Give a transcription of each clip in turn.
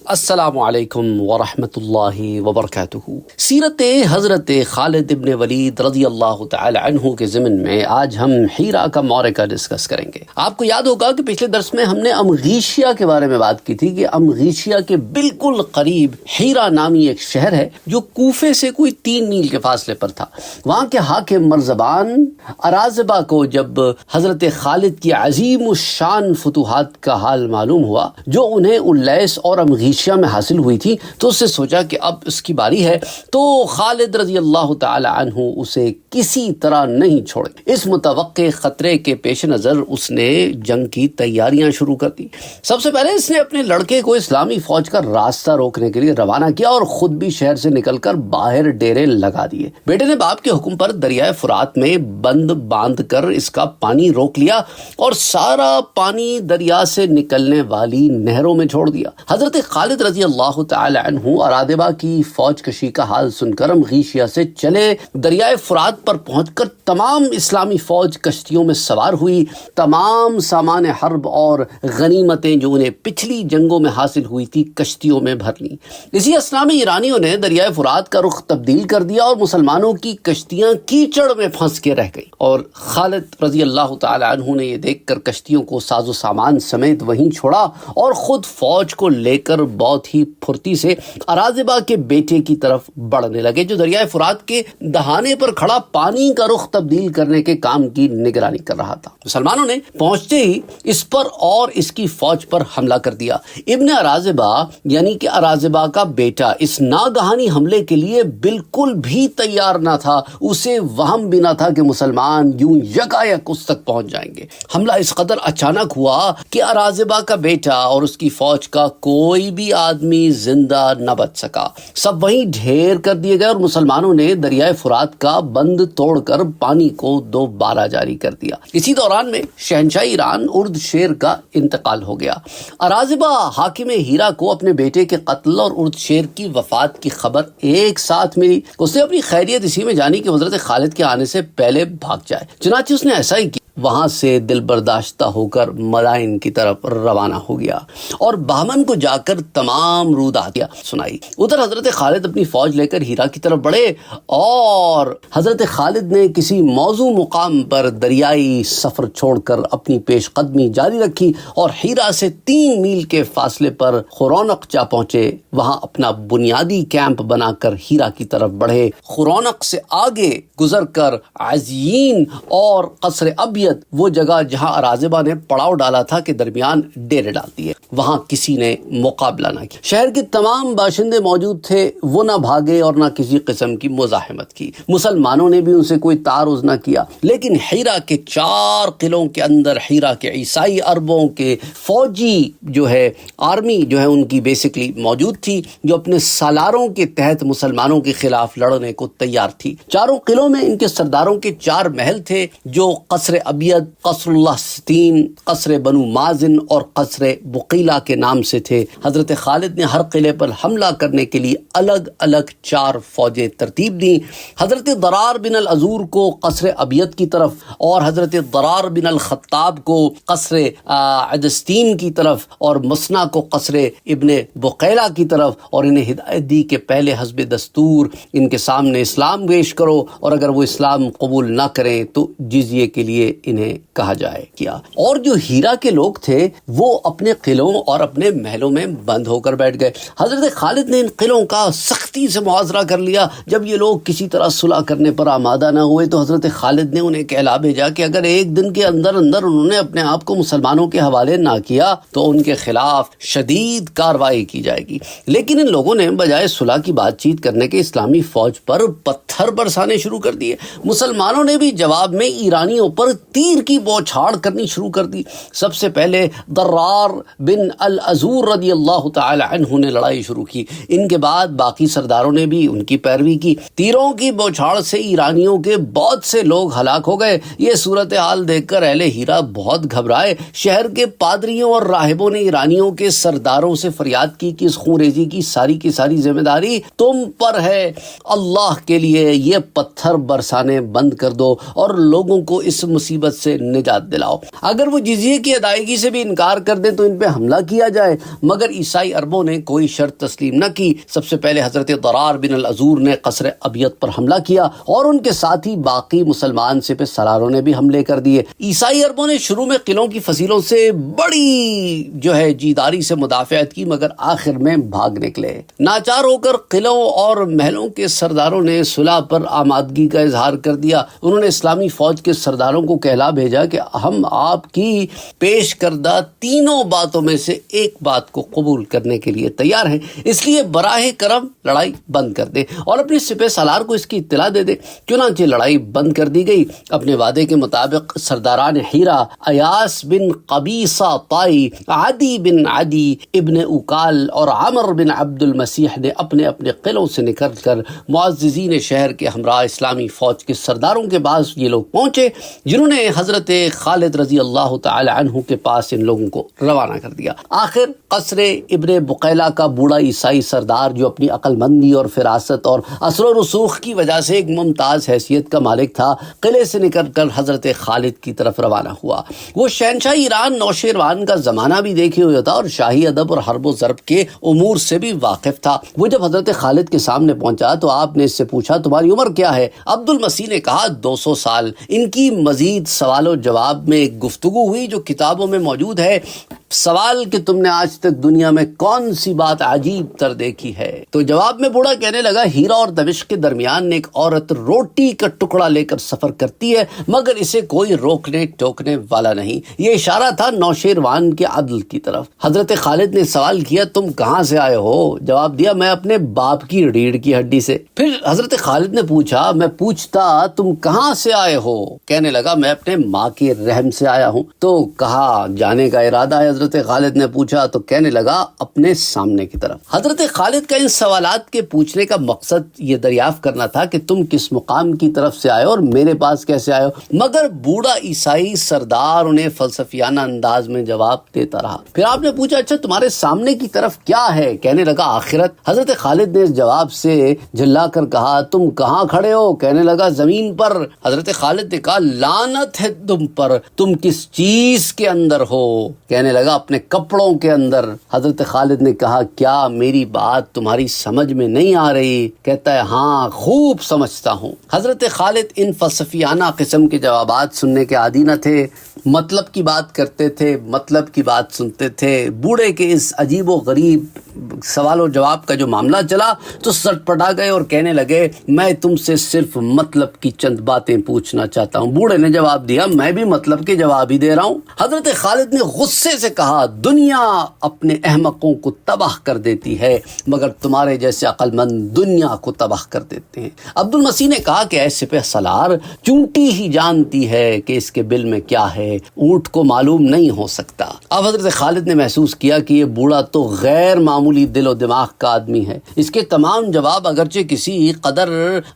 السلام علیکم ورحمۃ اللہ وبرکاتہ۔ سیرت حضرت خالد ابن ولید رضی اللہ تعالی عنہ کے ضمن میں آج ہم ہیرا کا معرکہ ڈسکس کریں گے۔ آپ کو یاد ہوگا کہ پچھلے درس میں ہم نے امغیشیا کے بارے میں بات کی تھی کہ امغیشیا کے بالکل قریب ہیرا نامی ایک شہر ہے جو کوفے سے کوئی 3 میل کے فاصلے پر تھا۔ وہاں کے حاکم مرزبان ارازبہ کو جب حضرت خالد کی عظیم الشان فتوحات کا حال معلوم ہوا جو انہیں الیس اور امغیشیا میں حاصل ہوئی تھی، تو اس سے سوچا کہ اب اس کی باری ہے، تو خالد رضی اللہ تعالی عنہ اسے کسی طرح نہیں چھوڑے۔ اس متوقع خطرے کے پیش نظر اس نے جنگ کی تیاریاں شروع کر دی۔ سب سے پہلے اس نے اپنے لڑکے کو اسلامی فوج کا راستہ روکنے کے لیے روانہ کیا اور خود بھی شہر سے نکل کر باہر ڈیرے لگا دیے۔ بیٹے نے باپ کے حکم پر دریائے فرات میں بند باندھ کر اس کا پانی روک لیا اور سارا پانی دریا سے نکلنے والی نہروں میں چھوڑ دیا۔ حضرت خالد رضی اللہ تعالی عنہ ارادبہ کی فوج کشی کا حال سن کر امغیشیا سے چلے دریائے فرات پر پہنچ کر تمام اسلامی فوج کشتیوں میں سوار ہوئی، تمام سامان حرب اور غنیمتیں جو انہیں پچھلی جنگوں میں حاصل ہوئی تھی کشتیوں میں بھر لیں۔ اسی اثنا میں ایرانیوں نے دریائے فرات کا رخ تبدیل کر دیا اور مسلمانوں کی کشتیاں کیچڑ میں پھنس کے رہ گئیں، اور خالد رضی اللہ تعالی عنہ نے یہ دیکھ کر کشتیوں کو ساز و سامان سمیت وہیں چھوڑا اور خود فوج کو لے کر بہت ہی پھرتی سے ارازبہ کے بیٹے کی طرف بڑھنے لگے جو دریائے فرات کے دہانے پر کھڑا پانی کا رخ تبدیل کرنے کے کام کی نگرانی کر رہا تھا۔ مسلمانوں نے پہنچتے ہی اس پر اور اس کی فوج پر حملہ کر دیا۔ ابن ارازبہ یعنی کہ ارازبہ کا بیٹا اس ناگہانی حملے کے لیے بالکل بھی تیار نہ تھا۔ اسے وہم بھی نہ تھا کہ مسلمان یوں یکایک اس تک پہنچ جائیں گے۔ حملہ اس قدر اچانک ہوا کہ ارازبہ کا بیٹا اور اس کی فوج کا کوئی بھی آدمی زندہ نہ بچ سکا۔ سب وہیں ڈھیر کر دیے گئے اور مسلمانوں نے دریائے فرات کا بند توڑ کر پانی کو دوبارہ جاری کر دیا۔ اسی دوران میں شہنشاہ ایران ارد شیر کا انتقال ہو گیا۔ ارازبہ حاکم ہیرا کو اپنے بیٹے کے قتل اور ارد شیر کی وفات کی خبر ایک ساتھ ملی۔ اس نے اپنی خیریت اسی میں جانی کہ حضرت خالد کے آنے سے پہلے بھاگ جائے، چنانچہ اس نے ایسا ہی کیا۔ وہاں سے دل برداشتہ ہو کر مدائن کی طرف روانہ ہو گیا اور بہمن کو جا کر تمام روداتیاں سنائی۔ ادھر حضرت خالد اپنی فوج لے کر ہیرا کی طرف بڑھے اور حضرت خالد نے کسی موزوں مقام پر دریائی سفر چھوڑ کر اپنی پیش قدمی جاری رکھی اور ہیرا سے 3 میل کے فاصلے پر خرونق جا پہنچے۔ وہاں اپنا بنیادی کیمپ بنا کر ہیرا کی طرف بڑھے۔ خرونق سے آگے گزر کر عزیین اور قصر ابیض، وہ جگہ جہاں ارازبہ نے پڑاؤ ڈالا تھا، کے درمیان ڈیرے ڈال دیے۔ وہاں کسی نے مقابلہ نہ کیا۔ شہر کے تمام باشندے موجود تھے، وہ نہ بھاگے اور نہ کسی قسم کی مزاحمت کی۔ مسلمانوں نے بھی ان سے کوئی تعارض نہ کیا، لیکن ہیرا کے 4 قلعوں کے اندر ہیرا کے عیسائی عربوں کے فوجی جو ہے آرمی جو ہے ان کی بیسکلی موجود تھی، جو اپنے سالاروں کے تحت مسلمانوں کے خلاف لڑنے کو تیار تھی۔ 4 قلعوں میں ان کے سرداروں کے 4 محل تھے جو قصر ابیض، قصر اللہ ستین، قصر بنو مازن اور قصر بقیلہ کے نام سے تھے۔ حضرت خالد نے ہر قلعے پر حملہ کرنے کے لیے الگ الگ 4 فوجیں ترتیب دیں۔ حضرت ضرار بن العزور کو قصر ابیض کی طرف اور حضرت ضرار بن الخطاب کو قصر عدستین کی طرف اور مسنا کو قصر ابن بقیلہ کی طرف، اور انہیں ہدایت دی کہ پہلے حسب دستور ان کے سامنے اسلام پیش کرو، اور اگر وہ اسلام قبول نہ کریں تو جزیے کے لیے انہیں کہا جائے کیا۔ اور جو ہیرا کے لوگ تھے وہ اپنے قلعوں اور اپنے محلوں میں بند ہو کر بیٹھ گئے۔ حضرت خالد نے ان قلعوں کا سختی سے محاصرہ کر لیا۔ جب یہ لوگ کسی طرح صلح کرنے پر آمادہ نہ ہوئے تو حضرت خالد نے انہیں کہلا بھیجا کہ اگر ایک دن کے اندر انہوں نے اپنے آپ کو مسلمانوں کے حوالے نہ کیا تو ان کے خلاف شدید کارروائی کی جائے گی۔ لیکن ان لوگوں نے بجائے صلح کی بات چیت کرنے کے اسلامی فوج پر پتھر برسانے شروع کر دیے۔ مسلمانوں نے بھی جواب میں ایرانیوں پر تیر کی بوچھاڑ کرنی شروع کر دی۔ سب سے پہلے ضرار بن العزور رضی اللہ تعالی عنہ نے لڑائی شروع کی۔ ان کے بعد باقی سرداروں نے بھی ان کی پیروی کی۔ تیروں کی بوچھاڑ سے ایرانیوں کے بہت سے لوگ ہلاک ہو گئے۔ یہ صورتحال دیکھ کر اہل ہیرا بہت گھبرائے۔ شہر کے پادریوں اور راہبوں نے ایرانیوں کے سرداروں سے فریاد کی کہ اس خونریزی کی ساری ذمہ داری تم پر ہے۔ اللہ کے لیے یہ پتھر برسانے بند کر دو اور لوگوں کو اس مصیبت مصیبت سے نجات دلاؤ۔ اگر وہ جزیے کی ادائیگی سے بھی انکار کر دیں تو ان پہ حملہ کیا جائے، مگر عیسائی عربوں نے کوئی شرط تسلیم نہ کی۔ سب سے پہلے حضرت ضرار بن العذور نے قصر ابیض پر حملہ کیا اور ان کے ساتھ ہی باقی مسلمان سپہ سالاروں نے بھی حملے کر دیے۔ عیسائی عربوں نے شروع میں قلعوں کی فصیلوں سے بڑی جیداری سے مدافعت کی، مگر آخر میں بھاگ نکلے۔ ناچار ہو کر قلعوں اور محلوں کے سرداروں نے صلح پر آمادگی کا اظہار کر دیا۔ انہوں نے اسلامی فوج کے سرداروں کو کہلا بھیجا کہ ہم آپ کی پیش کردہ تینوں باتوں میں سے ایک بات کو قبول کرنے کے لیے تیار ہیں، اس لیے براہ کرم لڑائی بند کر دیں اور اپنے سپہ سالار کو اس کی اطلاع دے دیں۔ چنانچہ لڑائی بند کر دی گئی۔ اپنے وعدے کے مطابق سرداران حیرہ، ایاس بن قبیصہ طائی، عدی بن عدی ابن اکال اور عمر بن عبد المسیح نے اپنے اپنے قلعوں سے نکل کر معززین شہر کے ہمراہ اسلامی فوج کے سرداروں کے پاس یہ لوگ پہنچے، جنہوں نے حضرت خالد رضی اللہ تعالی عنہ کے پاس ان لوگوں کو روانہ کر دیا۔ آخر قصر ابن بقیلہ کا بوڑھا عیسائی سردار، جو اپنی عقل مندی اور فراست اور اثر و رسوخ کی وجہ سے ایک ممتاز حیثیت کا مالک تھا، قلعے سے نکل کر حضرت خالد کی طرف روانہ ہوا۔ وہ شہنشاہ ایران نوشیروان کا زمانہ بھی دیکھے ہوئے تھا اور شاہی ادب اور حرب و ضرب کے امور سے بھی واقف تھا۔ وہ جب حضرت خالد کے سامنے پہنچا تو آپ نے اس سے پوچھا تمہاری عمر کیا ہے؟ عبد المسیح نے کہا 200 سال۔ ان کی مزید سوال و جواب میں ایک گفتگو ہوئی جو کتابوں میں موجود ہے۔ سوال کہ تم نے آج تک دنیا میں کون سی بات عجیب تر دیکھی ہے؟ تو جواب میں بوڑھا کہنے لگا ہیرا اور دمشق کے درمیان ایک عورت روٹی کا ٹکڑا لے کر سفر کرتی ہے، مگر اسے کوئی روکنے ٹوکنے والا نہیں۔ یہ اشارہ تھا نوشیروان کے عدل کی طرف۔ حضرت خالد نے سوال کیا تم کہاں سے آئے ہو؟ جواب دیا میں اپنے باپ کی ریڑھ کی ہڈی سے۔ پھر حضرت خالد نے پوچھا میں پوچھتا تم کہاں سے آئے ہو؟ کہنے لگا میں اپنے ماں کے رحم سے آیا ہوں۔ تو کہا جانے کا ارادہ ہے؟ حضرت خالد نے پوچھا تو کہنے لگا اپنے سامنے کی طرف۔ حضرت خالد کا ان سوالات کے پوچھنے کا مقصد یہ دریافت کرنا تھا کہ تم کس مقام کی طرف سے آئے ہو اور میرے پاس کیسے آئے ہو، مگر بوڑھا عیسائی سردار انہیں فلسفیانہ انداز میں جواب دیتا رہا۔ پھر آپ نے پوچھا اچھا تمہارے سامنے کی طرف کیا ہے؟ کہنے لگا آخرت۔ حضرت خالد نے اس جواب سے جھلا کر کہا تم کہاں کھڑے ہو؟ کہنے لگا زمین پر۔ حضرت خالد نے کہا لعنت ہے تم پر، تم کس چیز کے اندر ہو؟ کہنے لگا اپنے کپڑوں کے اندر۔ حضرت خالد نے کہا کیا میری بات تمہاری سمجھ میں نہیں آ رہی؟ کہتا ہے ہاں خوب سمجھتا ہوں۔ حضرت خالد ان فلسفیانہ قسم کے جوابات سننے کے عادی نہ تھے، مطلب کی بات کرتے تھے، مطلب کی بات سنتے تھے۔ بوڑھے کے اس عجیب و غریب سوال و جواب کا جو معاملہ چلا تو سٹ پٹا گئے اور کہنے لگے میں تم سے صرف مطلب کی چند باتیں پوچھنا چاہتا ہوں۔ بوڑھے نے جواب دیا میں بھی مطلب کے جواب ہی دے رہا ہوں۔ حضرت خالد نے غصے سے کہا دنیا اپنے احمقوں کو تباہ کر دیتی ہے، مگر تمہارے جیسے عقل مند دنیا کو تباہ کر دیتے ہیں۔ عبد المسیح نے کہا کہ اے سپہ سالار چونٹی ہی جانتی ہے کہ اس کے بل میں کیا ہے، اونٹ کو معلوم نہیں ہو سکتا۔ اب حضرت خالد نے محسوس کیا کہ یہ بوڑھا تو غیر معمولی دل و دماغ کا آدمی ہے۔ اس کے تمام جواب اگرچہ کسی قدر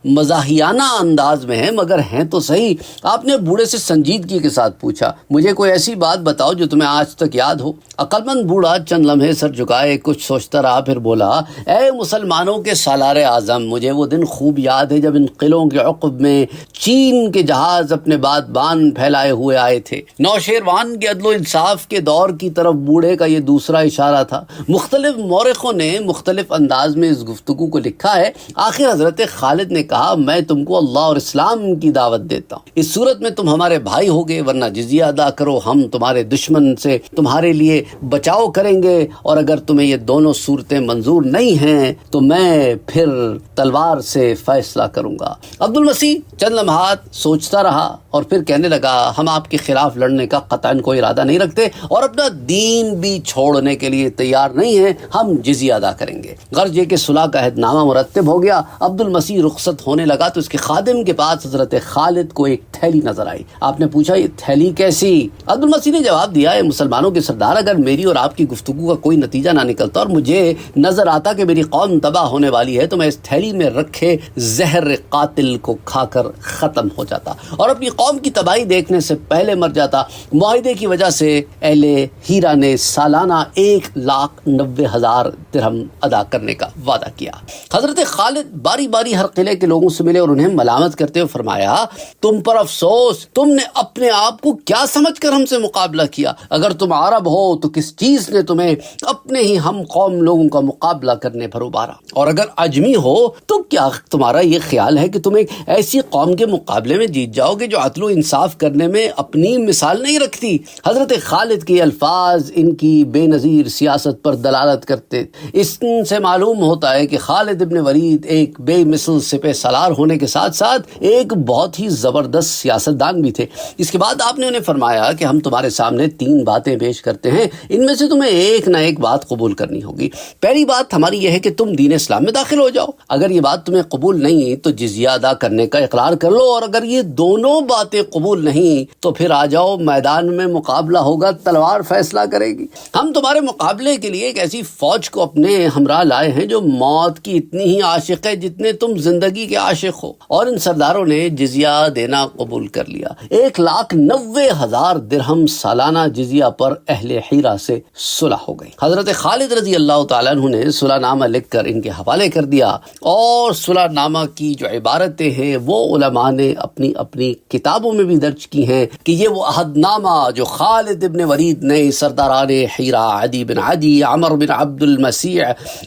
مزاحیانہ انداز میں ہیں مگر ہیں تو صحیح۔ آپ نے بوڑھے سے سنجیدگی کے ساتھ پوچھا مجھے کوئی ایسی بات بتاؤ جو تمہیں آج تک یاد ہو۔ عقل مند بوڑھا چند لمحے سر جھکائے کچھ سوچتا رہا، پھر بولا اے مسلمانوں کے سالار اعظم، مجھے وہ دن خوب یاد ہے جب ان قلعوں کے عقب میں چین کے جہاز اپنے بادبان پھیلائے ہوئے آئے تھے۔ نوشیروان کے عدل و انصاف کے دور کی طرف بوڑھے کا یہ دوسرا اشارہ تھا۔ مختلف مورخوں نے مختلف انداز میں اس گفتگو کو لکھا ہے۔ آخر حضرت خالد نے کہا میں تم کو اللہ اور اسلام کی دعوت دیتا ہوں، اس صورت میں تم ہمارے بھائی ہوگے، ورنہ جزیہ ادا کرو، ہم تمہارے دشمن سے تمہارے لیے بچاؤ کریں گے، اور اگر تمہیں یہ دونوں صورتیں منظور نہیں ہیں تو میں پھر تلوار سے فیصلہ کروں گا۔ عبد المسیح چند لمحات سوچتا رہا اور پھر کہنے لگا ہم آپ کے خلاف لڑنے کا قطعاً کوئی ارادہ نہیں رکھتے اور اپنا دین بھی چھوڑنے کے لیے تیار نہیں ہیں، ہم جزیہ ادا کریں گے۔ غرض یہ کہ صلح کا عہد نامہ مرتب ہو گیا۔ عبد المسیح رخصت ہونے لگا تو اس کے خادم کے پاس حضرت خالد کو ایک تھیلی نظر آئی۔ آپ نے پوچھا یہ تھیلی کیسی؟ عبد المسیح نے جواب دیا اے مسلمانوں کے سردار، اگر میری اور آپ کی گفتگو کا کوئی نتیجہ نہ نکلتا اور مجھے نظر آتا کہ میری قوم تباہ ہونے والی ہے تو میں اس تھیلی میں رکھے زہر قاتل کو کھا کر ختم ہو جاتا اور اپنی قوم کی تباہی دیکھنے سے پہلے مر جاتا۔ معاہدے کی وجہ سے اہل ہیرا نے سالانہ 1,90,000 درہم ادا کرنے کا وعدہ کیا۔ حضرت خالد باری باری ہر قلعے کے لوگوں سے ملے اور انہیں ملامت کرتے ہوئے فرمایا تم پر افسوس تم نے اپنے آپ کو کیا سمجھ کر ہم سے مقابلہ کیا؟ اگر تم عرب ہو تو کس چیز نے تمہیں اپنے ہی ہم قوم لوگوں کا مقابلہ کرنے پر ابھارا؟ اور اگر عجمی ہو تو کیا تمہارا یہ خیال ہے کہ تم ایک ایسی قوم کے مقابلے میں جیت جاؤ گے جو عدل و انصاف کرنے میں اپنی مثال نہیں رکھتی؟ حضرت خالد کے الفاظ ان کی بے نظیر سیاست پر دلالت کرتے۔ اس سے معلوم ہوتا ہے کہ خالد ابن ولید ایک بے مثل سپہ سالار ہونے کے ساتھ ساتھ ایک بہت ہی زبردست سیاستدان بھی تھے۔ اس کے بعد آپ نے انہیں فرمایا کہ ہم تمہارے سامنے 3 باتیں پیش کرتے ہیں، ان میں سے تمہیں ایک نہ ایک بات قبول کرنی ہوگی۔ پہلی بات ہماری یہ ہے کہ تم دین اسلام میں داخل ہو جاؤ، اگر یہ بات تمہیں قبول نہیں تو جزیہ ادا کرنے کا اقرار کر لو، اور اگر یہ دونوں باتیں قبول نہیں تو پھر آ جاؤ، میدان میں مقابلہ ہوگا، تلوار فیصلہ کرے گی۔ ہم تمہارے مقابلے کے لیے ایک ایسی فوج کو اپنے ہمراہ لائے ہیں جو موت کی اتنی ہی عاشق ہے جتنے تم زندگی کے عاشق ہو۔ اور ان سرداروں نے جزیہ دینا قبول کر لیا۔ 1,90,000 درہم سالانہ جزیہ پر اہل حیرہ سے صلح ہو گئی۔ حضرت خالد رضی اللہ تعالیٰ عنہ نے صلح نامہ لکھ کر ان کے حوالے کر دیا، اور صلح نامہ کی جو عبارتیں ہیں وہ علماء نے اپنی اپنی کتابوں میں بھی درج کی ہیں کہ یہ وہ عہد نامہ جو خالد ابن ولید نے سرداران حیرہ عدی بن عدی، عمر بن عبد المسیح،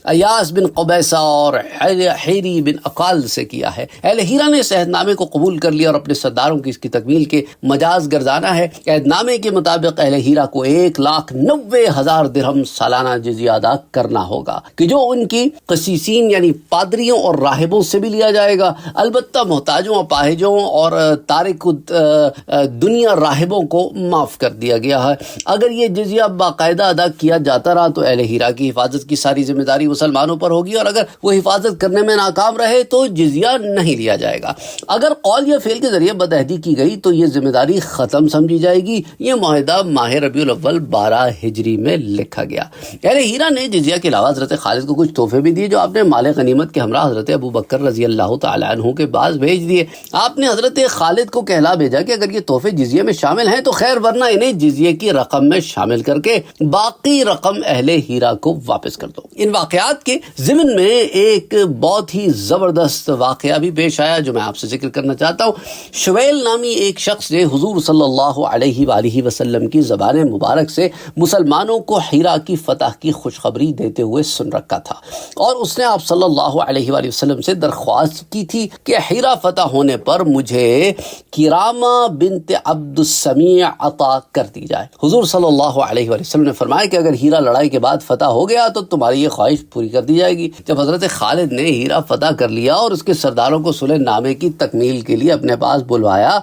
ایاس بن قبیصہ اور حیری بن اقال سے کیا ہے۔ اہل حیرہ نے اس عہد نامے کو قبول کر لیا اور اپنے سرداروں کی اس کی تکمیل کے مجاز گردانا ہے۔ عہد نامے کے مطابق اہل حیرہ کو 1,90,000 درہم سالانہ جزیہ ادا کرنا ہوگا کہ جو ان کی قسیسین یعنی پادریوں اور راہبوں سے بھی لیا جائے گا۔ البتہ محتاجوں، اپاہجوں اور تارک دنیا راہبوں کو معاف کر دیا گیا ہے۔ اگر یہ جزیہ باقاعدہ ادا کیا جاتا رہا تو اہل حیرہ کی حفاظت کی ساری ذمہ داری مسلمانوں پر ہوگی، اور اگر وہ حفاظت کرنے میں ناکام رہے تو جزیہ نہیں لیا جائے گا۔ اگر قول یا فعل کے ذریعے بدعہدی کی گئی تو یہ ذمہ داری ختم سمجھی جائے گی۔ یہ معاہدہ ماہ ربیع الاول 12 ہجری میں لکھا گیا۔ اہل حیرہ نے جزیہ کے علاوہ حضرت خالد کو کچھ تحفے بھی دیے جو آپ نے مال غنیمت کے ہمراہ حضرت ابو بکر رضی اللہ تعالیٰ عنہ کے پاس بھیج دیے۔ آپ نے حضرت خالد کو کہلا بھیجا کہ اگر یہ تحفے جزیے میں شامل ہیں تو خیر، ورنہ انہیں جزیے کی رقم میں شامل کر کے باقی رقم اہل حیرہ کو واپس کر دو۔ ان واقعات کے ضمن میں ایک بہت ہی زبردست واقعہ بھی پیش آیا جو میں آپ سے ذکر کرنا چاہتا ہوں۔ شویل نامی ایک شخص نے حضور صلی اللہ علیہ وآلہ وسلم کی زبان مبارک سے مسلمانوں کو حیرہ کی فتح کی خوشخبری دیتے ہوئے سن رکھا تھا، اور اس نے آپ صلی اللہ علیہ وآلہ وسلم سے درخواست کی تھی کہ حیرہ فتح ہونے پر مجھے کرامہ بنت عبد السمیع عطا کر دی جائے۔ حضور صلی اللہ علیہ وآلہ وسلم نے فرمایا کہ اگر حیرہ لڑائی کے بعد فتح ہو گیا تو تمہاری یہ خواہش پوری کر دی جائے گی۔ جب حضرت خالد نے حیرہ فتح کر لیا اور اس کے سرداروں کو صلح نامے کی تکمیل کے لیے اپنے پاس بلوایا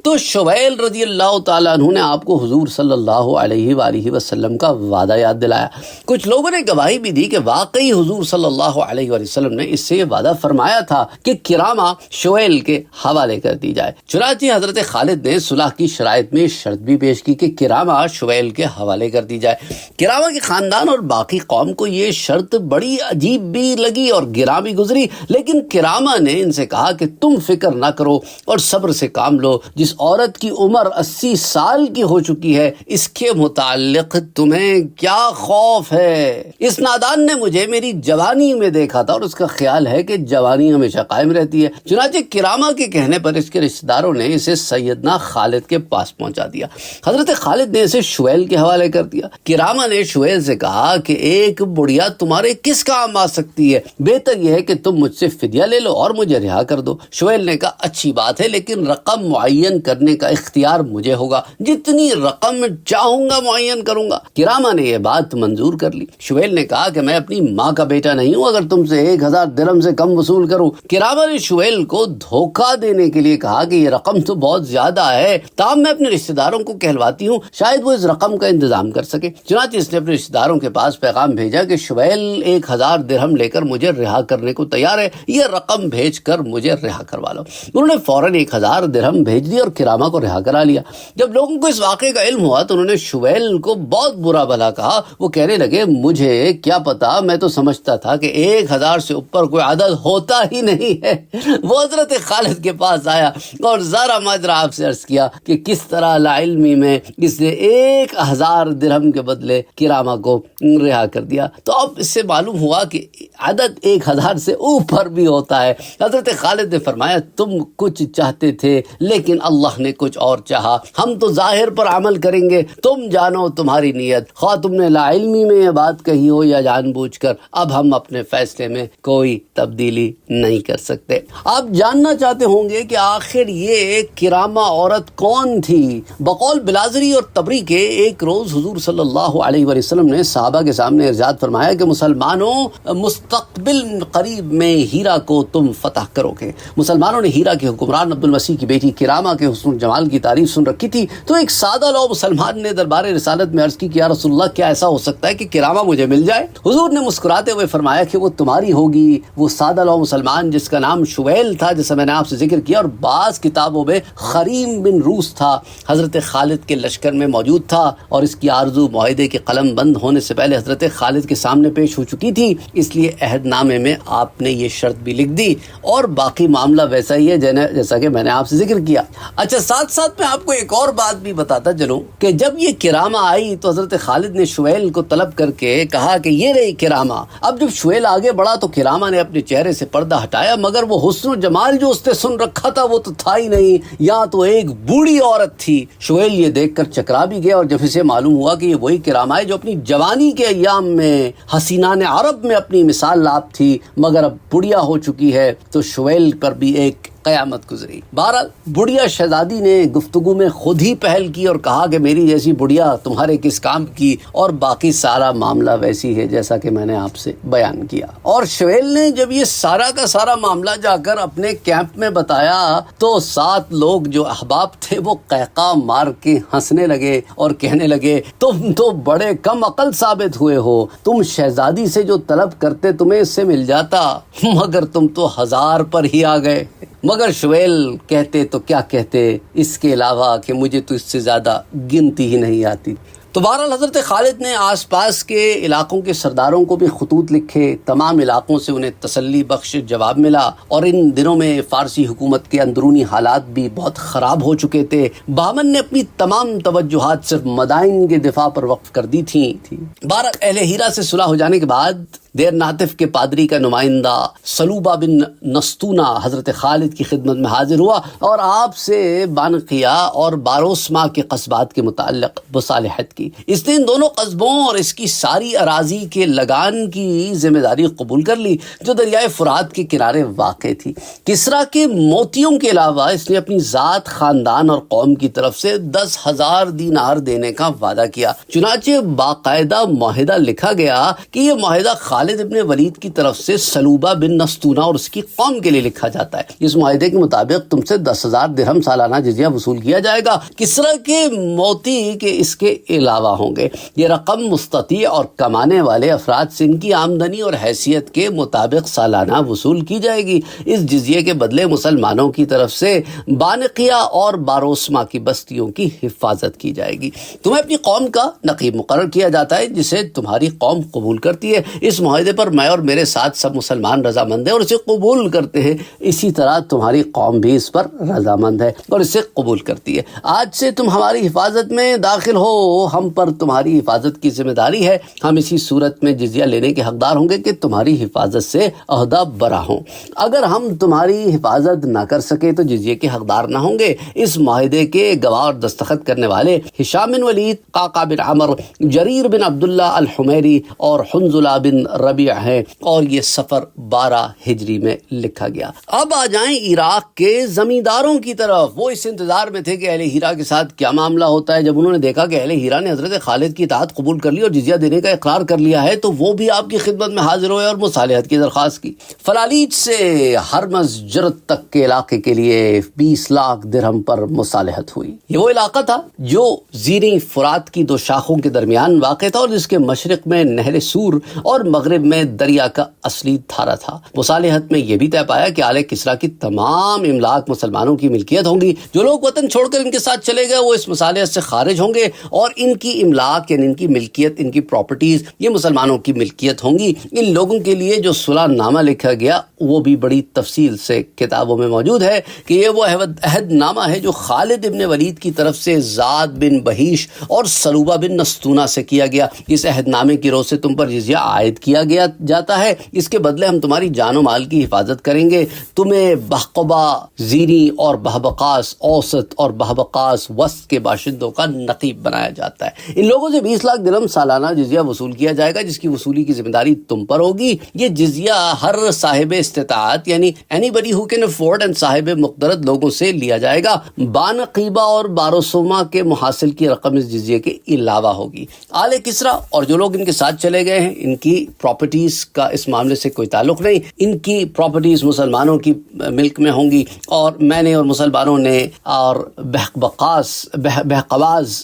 تو شویل رضی اللہ تعالیٰ عنہ نے آپ کو حضور صلی اللہ علیہ وآلہ وسلم کا وعدہ یاد دلایا۔ کچھ لوگوں نے گواہی بھی دی کہ واقعی حضور صلی اللہ علیہ وآلہ وسلم نے اس سے یہ وعدہ فرمایا تھا کہ کرامہ شویل کے حوالے کر دی جائے۔ چنانچہ حضرت خالد نے صلح کی شرائط میں شرط بھی پیش کی کہ کرامہ شویل کے حوالے کر دی جائے۔ کرامہ کے خاندان اور باقی قوم کو یہ شرط بڑی عجیب بھی لگی اور گراں بھی گزری، لیکن کرامہ نے ان سے کہا کہ تم فکر نہ کرو اور صبر سے کام لو۔ جس عورت کی عمر 80 سال کی ہو چکی ہے، اس کے متعلق تمہیں کیا خوف ہے؟ اس نادان نے مجھے میری جوانی میں دیکھا تھا اور اس کا خیال ہے کہ جوانی ہمیشہ قائم رہتی ہے۔ چنانچہ کرامہ کے کہنے پر اس کے رشتہ داروں نے اسے سیدنا خالد کے پاس پہنچا دیا۔ حضرت خالد نے اسے شویل کے حوالے کر دیا۔ کرامہ نے شویل سے کہا کہ ایک بڑھیا تمہارے کس کام آ سکتی ہے، بہتر یہ ہے کہ تم مجھ سے فدیہ لے لو اور مجھے رہا کر دو۔ شویل نے کہا اچھی بات ہے، لیکن رقم معین کرنے کا اختیار مجھے ہوگا، جتنی رقم چاہوں گا معین کروں گا۔ کرامہ نے یہ بات منظور کر لی۔ شویل نے کہا کہ میں اپنی ماں کا بیٹا نہیں ہوں اگر تم سے 1,000 درہم سے کم وصول کروں۔ کرامہ نے شویل کو دھوکہ دینے کے لیے کہا کہ یہ رقم تو بہت زیادہ ہے، تاہم میں اپنے رشتہ داروں کو کہلواتی ہوں، شاید وہ اس رقم کا انتظام کر سکے۔ چنانچہ اس نے اپنے رشتہ داروں کے پاس پیغام بھیجا کہ شویل 1,000 درہم لے کر مجھے رہا کرنے کو تیار ہے، یہ رقم بھیج کر مجھے رہا کروا لو۔ انہوں نے فوراً 1,000 درہم بھیج دی اور کرامہ کو رہا کرا لیا۔ جب لوگوں کو اس واقعے کا علم ہوا تو انہوں نے شویل کو بہت برا بھلا کہا۔ وہ کہنے لگے مجھے کیا پتا، میں تو سمجھتا تھا کہ 1,000 سے اوپر کوئی عدد ہوتا ہی نہیں ہے۔ وہ حضرت خالد کے پاس آیا اور سارا ماجرا آپ سے عرض کیا کہ کس طرح لا علمی میں اس نے 1,000 درہم کے بدلے کرامہ کو رہا کر دیا۔ تو اب اس سے معلوم ہوا کہ عدد 1,000 سے اوپر بھی ہوتا ہے۔ حضرت خالد نے فرمایا تم کچھ چاہتے تھے لیکن اللہ اللہ نے کچھ اور چاہا، ہم تو ظاہر پر عمل کریں گے، تم جانو تمہاری نیت، خواہ تم نے لا علمی میں یہ بات کہی ہو یا جان بوجھ کر، اب ہم اپنے فیصلے میں کوئی تبدیلی نہیں کر سکتے۔ آپ جاننا چاہتے ہوں گے کہ آخر یہ کرامہ عورت کون تھی؟ بقول بلازری اور طبری کے، ایک روز حضور صلی اللہ علیہ وآلہ وسلم نے صحابہ کے سامنے ارشاد فرمایا کہ مسلمانوں، مستقبل قریب میں ہیرا کو تم فتح کرو گے۔ مسلمانوں نے ہیرا کے حکمران عبد المسیح کی بیٹی کرامہ کے حسن و جمال کی تعریف سن رکھی تھی، تو ایک سادہ لو مسلمان نے دربار رسالت میں عرض کی کہ یا رسول اللہ، کیا ایسا ہو سکتا ہے کہ کرامہ مجھے مل جائے؟ حضور نے مسکراتے ہوئے فرمایا کہ وہ تمہاری ہوگی۔ وہ سادہ لو مسلمان جس کا نام شویل تھا، جیسا میں نے آپ سے ذکر کیا، اور بعض کتابوں میں خریم بن روس تھا، حضرت خالد کے لشکر میں موجود تھا، اور اس کی آرزو معاہدے کے قلم بند ہونے سے پہلے حضرت خالد کے سامنے پیش ہو چکی تھی، اس لیے عہد نامے میں آپ نے یہ شرط بھی لکھ دی، اور باقی معاملہ ویسا ہی ہے جیسا کہ میں نے آپ سے ذکر کیا۔ اچھا، ساتھ ساتھ میں آپ کو ایک اور بات بھی بتاتا چلوں کہ جب یہ کرامہ آئی تو حضرت خالد نے شویل کو طلب کر کے کہا کہ یہ رہی کرامہ۔ اب جب شویل آگے بڑھا تو کرامہ نے اپنے چہرے سے پردہ ہٹایا، مگر وہ حسن و جمال جو اس نے سن رکھا تھا وہ تو تھا ہی نہیں، یا تو ایک بوڑھی عورت تھی۔ شویل یہ دیکھ کر چکرا بھی گیا، اور جب اسے معلوم ہوا کہ یہ وہی کرامہ ہے جو اپنی جوانی کے ایام میں حسینان عرب میں اپنی مثال لاب تھی، مگر اب بڑھیا ہو چکی ہے، تو شویل پر بھی ایک قیامت گزری۔ بہرحال بڑھیا شہزادی نے گفتگو میں خود ہی پہل کی اور کہا کہ میری جیسی بڑھیا تمہارے کس کام کی، اور باقی سارا معاملہ ویسی ہے جیسا کہ میں نے آپ سے بیان کیا۔ اور شویل نے جب یہ سارا کا سارا معاملہ جا کر اپنے کیمپ میں بتایا تو 7 لوگ جو احباب تھے وہ قہقہ مار کے ہنسنے لگے اور کہنے لگے، تم تو بڑے کم عقل ثابت ہوئے ہو، تم شہزادی سے جو طلب کرتے تمہیں اس سے مل جاتا، مگر تم تو 1000 پر ہی آ گئے۔ مگر شویل کہتے تو کیا کہتے، اس کے علاوہ کہ مجھے تو اس سے زیادہ گنتی ہی نہیں آتی۔ تو بہرحال حضرت خالد نے آس پاس کے علاقوں کے سرداروں کو بھی خطوط لکھے، تمام علاقوں سے انہیں تسلی بخش جواب ملا، اور ان دنوں میں فارسی حکومت کے اندرونی حالات بھی بہت خراب ہو چکے تھے۔ بہمن نے اپنی تمام توجہات صرف مدائن کے دفاع پر وقف کر دی تھی۔ بہرحال اہل ہیرا سے صلح ہو جانے کے بعد دیر ناطف کے پادری کا نمائندہ سلوبہ بن نستونہ حضرت خالد کی خدمت میں حاضر ہوا اور آپ سے بانقیہ اور باروسما کے قصبات کے متعلق مصالحت کی۔ اس نے ان دونوں قصبوں اور اس کی ساری اراضی کے لگان کی ذمہ داری قبول کر لی جو دریائے فرات کے کنارے واقع تھی۔ کسریٰ کے موتیوں کے علاوہ اس نے اپنی ذات، خاندان اور قوم کی طرف سے 10,000 دینار دینے کا وعدہ کیا۔ چنانچہ باقاعدہ معاہدہ لکھا گیا کہ یہ معاہدہ خالد ابن ولید کی طرف سے سلوبہ بن نستونہ اور اس کی قوم کے لیے لکھا جاتا ہے۔ اس معاہدے کے مطابق تم سے 10,000 درہم سالانہ جزیہ وصول کیا جائے گا۔ کسریٰ کے موتی کے اس کے علاوہ ہوں گے۔ یہ رقم مستطیع اور کمانے والے افراد سے ان کی آمدنی اور حیثیت کے مطابق سالانہ وصول کی جائے گی۔ اس جزیے کے بدلے مسلمانوں کی طرف سے بانقیہ اور باروسما کی بستیوں کی حفاظت کی جائے گی۔ تمہیں اپنی قوم کا نقیب مقرر کیا جاتا ہے جسے تمہاری قوم قبول کرتی ہے۔ اس معاہدے پر میں اور میرے ساتھ سب مسلمان رضامند ہیں اور اسے قبول کرتے ہیں، اسی طرح تمہاری قوم بھی اس پر رضامند ہے اور اسے قبول کرتی ہے۔ آج سے تم ہماری حفاظت میں داخل ہو، ہم پر تمہاری حفاظت کی ذمہ داری ہے۔ ہم اسی صورت میں جزیہ لینے کے حقدار ہوں گے کہ تمہاری حفاظت سے عہدہ برا ہوں۔ اگر ہم تمہاری حفاظت نہ کر سکے تو جزیے کے حقدار نہ ہوں گے۔ اس معاہدے کے گواہ اور دستخط کرنے والے ہشام بن ولید، قعقاع بن عمر، جریر بن عبداللہ الحمیری اور حنظلہ بن ربیع ہے، اور یہ سفر 12 ہجری میں لکھا گیا۔ اب آ جائیں عراق کے زمینداروں کی طرف۔ وہ اس انتظار میں تھے کہ اہل ہیرا کے ساتھ کیا معاملہ ہوتا ہے۔ جب انہوں نے دیکھا کہ اہل ہیرا نے حضرت خالد کی اطاعت قبول کر لی اور جزیہ دینے کا اقرار کر لیا ہے تو وہ بھی آپ کی خدمت میں حاضر ہوئے اور مصالحت کی درخواست کی۔ فلالیج سے ہرمز جرت تک کے علاقے کے لیے 20 لاکھ درہم پر مصالحت ہوئی۔ یہ وہ علاقہ تھا جو زیریں فرات کی 2 شاخوں کے درمیان واقع تھا اور جس کے مشرق میں نہر سور اور مغرب میں دریا کا اصلی دھارا تھا۔ مصالحت میں یہ بھی طے پایا کہ آل کسریٰ کی تمام املاک مسلمانوں کی ملکیت ہوں گی۔ جو لوگ وطن چھوڑ کر ان کے ساتھ چلے گئے وہ اس مصالحت سے خارج ہوں گے اور ان کی املاک یعنی ان کی ملکیت، ان کی پراپرٹیز یہ مسلمانوں کی ملکیت ہوں گی۔ ان لوگوں کے لیے جو صلح نامہ لکھا گیا وہ بھی بڑی تفصیل سے کتابوں میں موجود ہے کہ یہ وہ عہد نامہ ہے جو خالد ابن ولید کی طرف سے زاد بن بہیش اور سلوبہ بن نستونہ سے کیا گیا۔ اس عہد نامے کی روح سے تم پر جزیہ عائد کیا دیا گیا جاتا ہے، اس کے بدلے ہم تمہاری جان و مال کی حفاظت کریں گے، تمہیں بحقبہ زیریں اور بہبقاس اوسط اور بہبقاس وسط کے باشندوں کا نقیب بنایا جاتا ہے۔ ان لوگوں سے 20 لاکھ درہم سالانہ جزیہ وصول کیا جائے گا، جس کی وصولی کی ذمہ داری تم پر ہوگی۔ یہ جزیہ ہر صاحب استطاعت یعنی anybody who can afford and صاحب مقتدر لوگوں سے لیا جائے گا۔ بانقیبہ اور بارسوما کے محاصل کی رقم اس جزیے کے علاوہ ہوگی۔ آل کسریٰ اور جو لوگ ان کے ساتھ چلے گئے ہیں، ان کی پراپرٹیز کا اس معاملے سے کوئی تعلق نہیں، ان کی پراپرٹیز مسلمانوں کی ملک میں ہوں گی، اور میں نے اور مسلمانوں نے اور بہقباز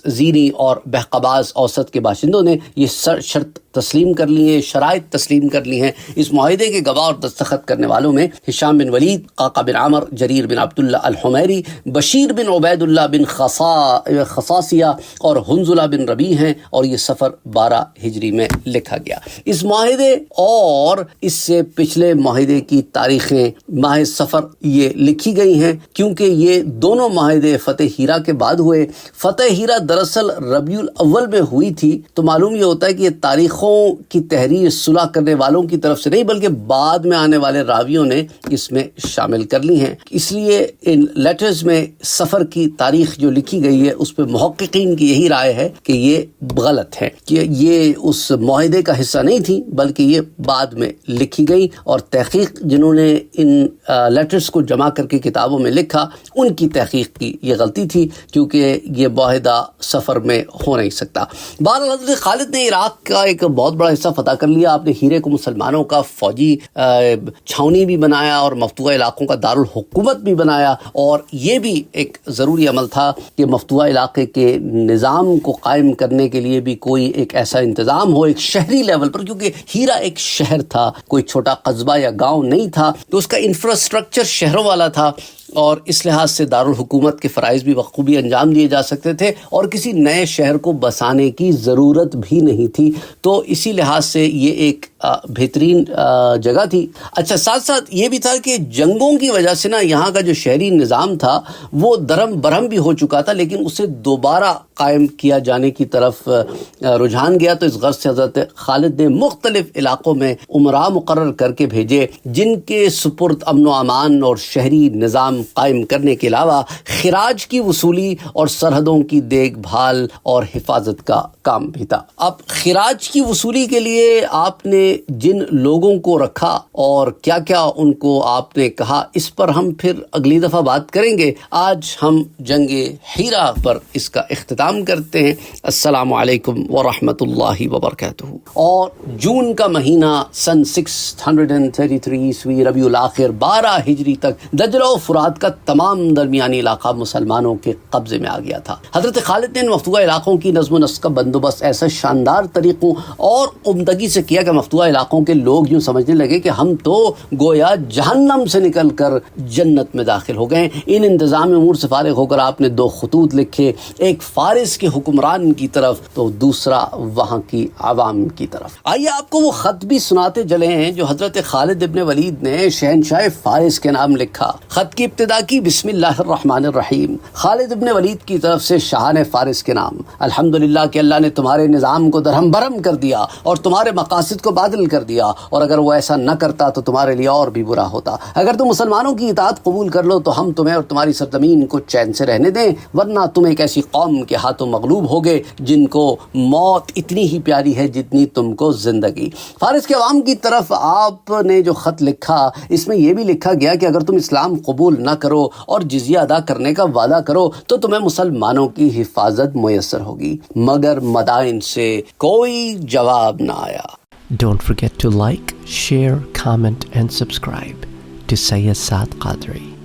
زیریں اور بہقباز اوسط کے باشندوں نے یہ شرط تسلیم کر لی ہیں، شرائط تسلیم کر لی ہیں۔ اس معاہدے کے گواہ اور دستخط کرنے والوں میں ہشام بن ولید، قعقاع بن عامر، جریر بن عبداللہ الحمیری، بشیر بن عبید اللہ بن خصاصیہ اور حنظلہ بن ربیع ہیں، اور یہ صفر 12 ہجری میں لکھا گیا۔ اس معاہدے اور اس سے پچھلے معاہدے کی تاریخیں ماہ صفر یہ لکھی گئی ہیں، کیونکہ یہ دونوں معاہدے فتح ہیرا کے بعد ہوئے۔ فتح ہیرا دراصل ربیع الاول میں ہوئی تھی، تو معلوم یہ ہوتا ہے کہ یہ تاریخوں کی تحریر صلح کرنے والوں کی طرف سے نہیں، بلکہ بعد میں آنے والے راویوں نے اس میں شامل کر لی ہیں۔ اس لیے ان لیٹرز میں سفر کی تاریخ جو لکھی گئی ہے اس پہ محققین کی یہی رائے ہے کہ یہ غلط ہے، کہ یہ اس معاہدے کا حصہ نہیں تھی، بلکہ یہ بعد میں لکھی گئی، اور تحقیق جنہوں نے ان لیٹرز کو جمع کر کے کتابوں میں لکھا، ان کی تحقیق کی یہ غلطی تھی، کیونکہ یہ معاہدہ سفر میں ہو نہیں سکتا۔ بہرحال حضرت خالد نے عراق کا ایک بہت بڑا حصہ فتح کر لیا۔ آپ نے ہیرے کو مسلمانوں کا فوجی چھاونی بھی بنایا اور مفتوحہ علاقوں کا دارالحکومت بھی بنایا، اور یہ بھی ایک ضروری عمل تھا کہ مفتوحہ علاقے کے نظام کو قائم کرنے کے لیے بھی کوئی ایک ایسا انتظام ہو ایک شہری لیول پر، کیونکہ ہیرا ایک شہر تھا، کوئی چھوٹا قصبہ یا گاؤں نہیں تھا، تو اس کا انفراسٹرکچر شہروں والا تھا، اور اس لحاظ سے دارالحکومت کے فرائض بھی بخوبی انجام دیے جا سکتے تھے، اور کسی نئے شہر کو بسانے کی ضرورت بھی نہیں تھی، تو اسی لحاظ سے یہ ایک بہترین جگہ تھی۔ اچھا، ساتھ ساتھ یہ بھی تھا کہ جنگوں کی وجہ سے نا یہاں کا جو شہری نظام تھا وہ درہم برہم بھی ہو چکا تھا، لیکن اسے دوبارہ قائم کیا جانے کی طرف رجحان گیا، تو اس غرض سے حضرت خالد نے مختلف علاقوں میں امراء مقرر کر کے بھیجے، جن کے سپرد امن و امان اور شہری نظام قائم کرنے کے علاوہ خراج کی وصولی اور سرحدوں کی دیکھ بھال اور حفاظت کا کام بھی تھا۔ اب خراج کی وصولی کے لیے آپ نے جن لوگوں کو رکھا اور کیا کیا ان کو آپ نے کہا، اس پر ہم پھر اگلی دفعہ بات کریں گے۔ آج ہم جنگ ہیرا پر اس کا اختتام کرتے ہیں۔ السلام علیکم ورحمۃ اللہ وبرکاتہ۔ اور جون کا مہینہ سن 633 عیسوی ربیع الاخر 12 ہجری تک دجلہ و فرات کا تمام درمیانی علاقہ مسلمانوں کے قبضے میں آ گیا تھا۔ حضرت خالد نے مفتوحہ علاقوں کی نظم و نسق کا بندوبست ایسا شاندار طریقوں اور عمدگی سے کیا کہ مفتوحہ علاقوں کے لوگ یوں سمجھنے لگے کہ ہم تو گویا جہنم سے نکل کر جنت میں داخل ہو گئے۔ ان انتظامی امور سے فارغ ہو کر آپ نے 2 خطوط لکھے، ایک فارس کے حکمران کی طرف تو دوسرا وہاں کی عوام کی طرف۔ آئیے آپ کو وہ خط بھی سناتے چلے ہیں جو حضرت خالد ابن ولید نے شہنشاہ فارس کے نام لکھا۔ خط کی ابتدا کی بسم اللہ الرحمن الرحیم، خالد ابن ولید کی طرف سے شاہان فارس کے نام۔ الحمدللہ کہ اللہ نے تمہارے نظام کو درہم برہم کر دیا اور تمہارے مقاصد کو بادل کر دیا، اور اگر وہ ایسا نہ کرتا تو تمہارے لیے اور بھی برا ہوتا۔ اگر تم مسلمانوں کی اطاعت قبول کر لو تو ہم تمہیں اور تمہاری سرزمین کو چین سے رہنے دیں، ورنہ تم ایک ایسی قوم کے ہاتھوں مغلوب ہوگے جن کو موت اتنی ہی پیاری ہے جتنی تم کو زندگی۔ فارس کے عوام کی طرف آپ نے جو خط لکھا، اس میں یہ بھی لکھا گیا کہ اگر تم اسلام قبول نہ کرو اور جزیہ ادا کرنے کا وعدہ کرو تو تمہیں مسلمانوں کی حفاظت میسر ہوگی، مگر مدائن سے کوئی جواب نہ آیا۔ Don't forget to like, share, comment and subscribe to Sayyid Saad Qadri.